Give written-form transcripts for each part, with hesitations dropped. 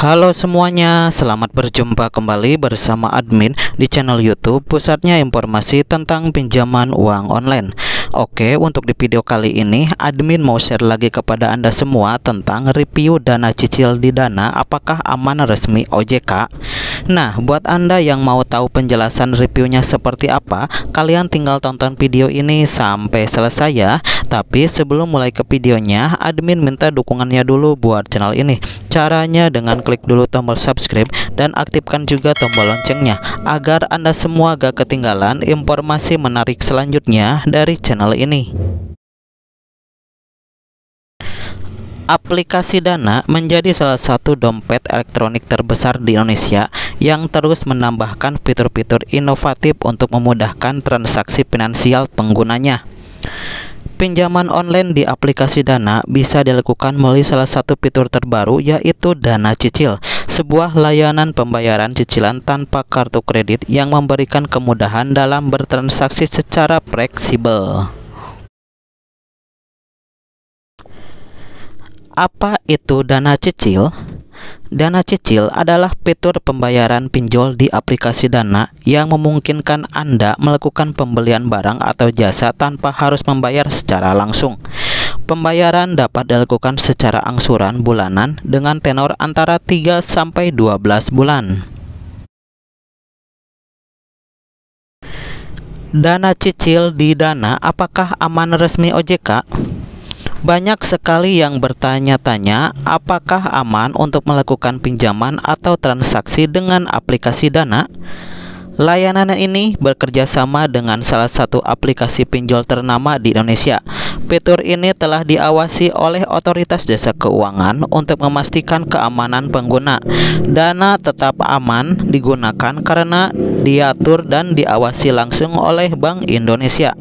Halo semuanya, selamat berjumpa kembali bersama admin di channel YouTube Pusatnya Informasi tentang Pinjaman Uang Online. Oke, untuk di video kali ini admin mau share lagi kepada Anda semua tentang review dana cicil di Dana apakah aman resmi OJK. Nah, buat Anda yang mau tahu penjelasan reviewnya seperti apa, kalian tinggal tonton video ini sampai selesai ya. Tapi sebelum mulai ke videonya, admin minta dukungannya dulu buat channel ini. Caranya dengan klik dulu tombol subscribe dan aktifkan juga tombol loncengnya agar Anda semua gak ketinggalan informasi menarik selanjutnya dari channel ini. Aplikasi Dana menjadi salah satu dompet elektronik terbesar di Indonesia yang terus menambahkan fitur-fitur inovatif untuk memudahkan transaksi finansial penggunanya. Pinjaman online di aplikasi Dana bisa dilakukan melalui salah satu fitur terbaru, yaitu Dana Cicil, sebuah layanan pembayaran cicilan tanpa kartu kredit yang memberikan kemudahan dalam bertransaksi secara fleksibel. Apa itu Dana Cicil? Dana Cicil adalah fitur pembayaran pinjol di aplikasi Dana yang memungkinkan Anda melakukan pembelian barang atau jasa tanpa harus membayar secara langsung. Pembayaran dapat dilakukan secara angsuran bulanan dengan tenor antara 3 sampai 12 bulan. Dana cicil di Dana apakah aman resmi OJK? Banyak sekali yang bertanya-tanya apakah aman untuk melakukan pinjaman atau transaksi dengan aplikasi Dana. Layanan ini bekerja sama dengan salah satu aplikasi pinjol ternama di Indonesia. Fitur ini telah diawasi oleh otoritas jasa keuangan untuk memastikan keamanan pengguna. Dana tetap aman digunakan karena diatur dan diawasi langsung oleh Bank Indonesia.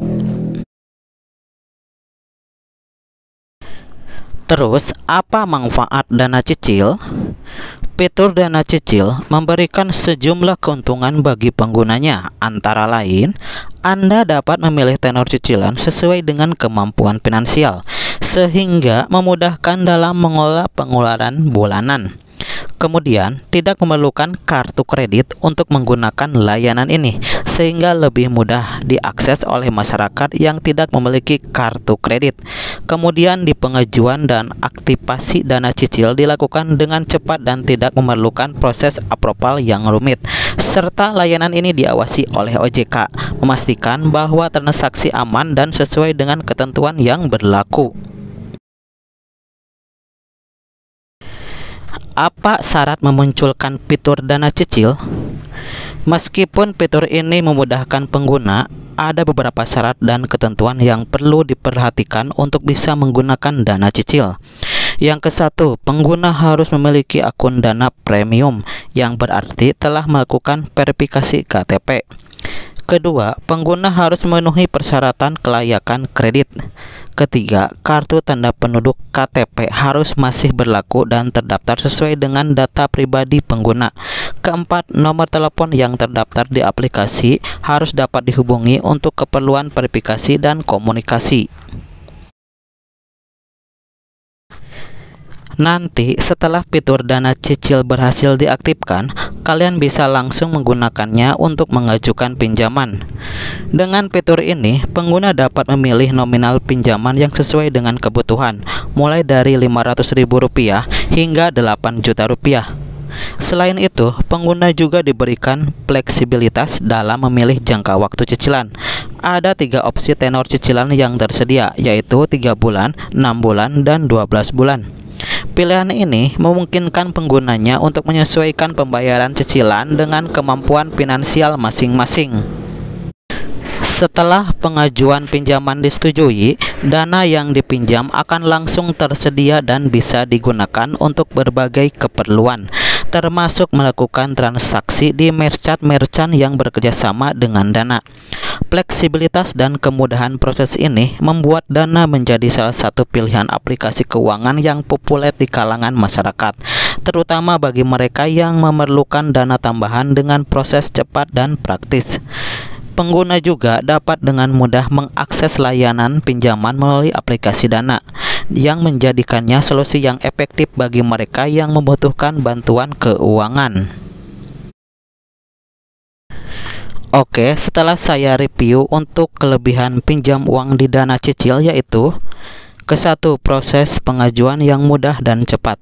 Terus, apa manfaat Dana Cicil? Fitur Dana Cicil memberikan sejumlah keuntungan bagi penggunanya. Antara lain, Anda dapat memilih tenor cicilan sesuai dengan kemampuan finansial, sehingga memudahkan dalam mengelola pengeluaran bulanan. Kemudian, tidak memerlukan kartu kredit untuk menggunakan layanan ini, sehingga lebih mudah diakses oleh masyarakat yang tidak memiliki kartu kredit. Kemudian, di pengajuan dan aktivasi Dana Cicil dilakukan dengan cepat dan tidak memerlukan proses approval yang rumit. Serta layanan ini diawasi oleh OJK, memastikan bahwa transaksi aman dan sesuai dengan ketentuan yang berlaku. Apa syarat memunculkan fitur Dana Cicil? Meskipun fitur ini memudahkan pengguna, ada beberapa syarat dan ketentuan yang perlu diperhatikan untuk bisa menggunakan Dana Cicil. Yang ke-1, pengguna harus memiliki akun Dana Premium, yang berarti telah melakukan verifikasi KTP. Kedua, pengguna harus memenuhi persyaratan kelayakan kredit. Ketiga, kartu tanda penduduk KTP harus masih berlaku dan terdaftar sesuai dengan data pribadi pengguna. Keempat, nomor telepon yang terdaftar di aplikasi harus dapat dihubungi untuk keperluan verifikasi dan komunikasi. Nanti setelah fitur Dana Cicil berhasil diaktifkan, kalian bisa langsung menggunakannya untuk mengajukan pinjaman. Dengan fitur ini, pengguna dapat memilih nominal pinjaman yang sesuai dengan kebutuhan, mulai dari Rp500.000 hingga Rp8 juta. Selain itu, pengguna juga diberikan fleksibilitas dalam memilih jangka waktu cicilan. Ada 3 opsi tenor cicilan yang tersedia, yaitu 3 bulan, 6 bulan, dan 12 bulan. Pilihan ini memungkinkan penggunanya untuk menyesuaikan pembayaran cicilan dengan kemampuan finansial masing-masing. Setelah pengajuan pinjaman disetujui, dana yang dipinjam akan langsung tersedia dan bisa digunakan untuk berbagai keperluan, termasuk melakukan transaksi di merchant yang bekerjasama dengan Dana. Fleksibilitas dan kemudahan proses ini membuat Dana menjadi salah satu pilihan aplikasi keuangan yang populer di kalangan masyarakat, terutama bagi mereka yang memerlukan dana tambahan dengan proses cepat dan praktis. Pengguna juga dapat dengan mudah mengakses layanan pinjaman melalui aplikasi Dana. yang menjadikannya solusi yang efektif bagi mereka yang membutuhkan bantuan keuangan. Oke, setelah saya review untuk kelebihan pinjam uang di dana cicil, yaitu ke-1, proses pengajuan yang mudah dan cepat.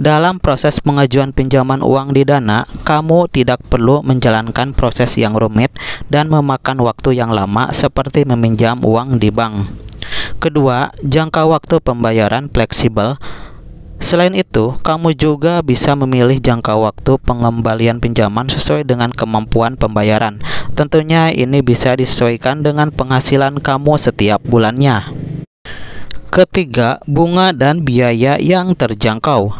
Dalam proses pengajuan pinjaman uang di Dana, kamu tidak perlu menjalankan proses yang rumit dan memakan waktu yang lama seperti meminjam uang di bank. Kedua, jangka waktu pembayaran fleksibel. Selain itu, kamu juga bisa memilih jangka waktu pengembalian pinjaman sesuai dengan kemampuan pembayaran. Tentunya ini bisa disesuaikan dengan penghasilan kamu setiap bulannya. Ketiga, bunga dan biaya yang terjangkau.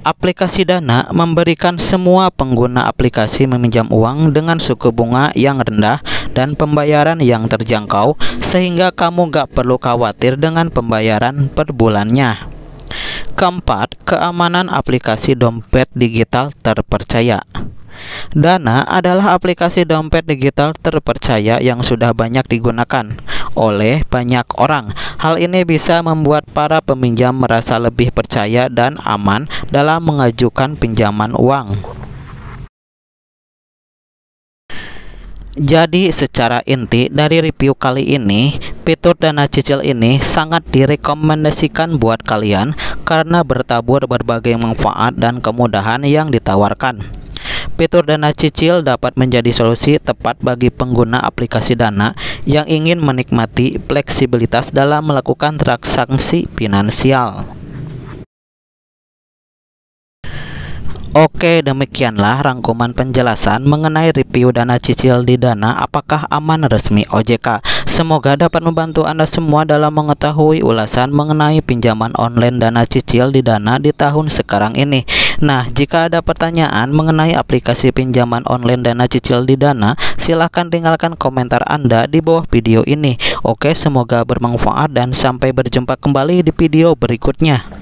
Aplikasi Dana memberikan semua pengguna aplikasi meminjam uang dengan suku bunga yang rendah dan pembayaran yang terjangkau, sehingga kamu gak perlu khawatir dengan pembayaran per bulannya. Keempat, keamanan aplikasi dompet digital terpercaya. Dana adalah aplikasi dompet digital terpercaya yang sudah banyak digunakan oleh banyak orang. Hal ini bisa membuat para peminjam merasa lebih percaya dan aman dalam mengajukan pinjaman uang. Jadi secara inti dari review kali ini, fitur dana cicil ini sangat direkomendasikan buat kalian karena bertabur berbagai manfaat dan kemudahan yang ditawarkan. Fitur dana cicil dapat menjadi solusi tepat bagi pengguna aplikasi Dana yang ingin menikmati fleksibilitas dalam melakukan transaksi finansial. Oke, demikianlah rangkuman penjelasan mengenai review dana cicil di Dana apakah aman resmi OJK. Semoga dapat membantu Anda semua dalam mengetahui ulasan mengenai pinjaman online dana cicil di Dana di tahun sekarang ini. Nah, jika ada pertanyaan mengenai aplikasi pinjaman online dana cicil di Dana, silahkan tinggalkan komentar Anda di bawah video ini. Oke, semoga bermanfaat dan sampai berjumpa kembali di video berikutnya.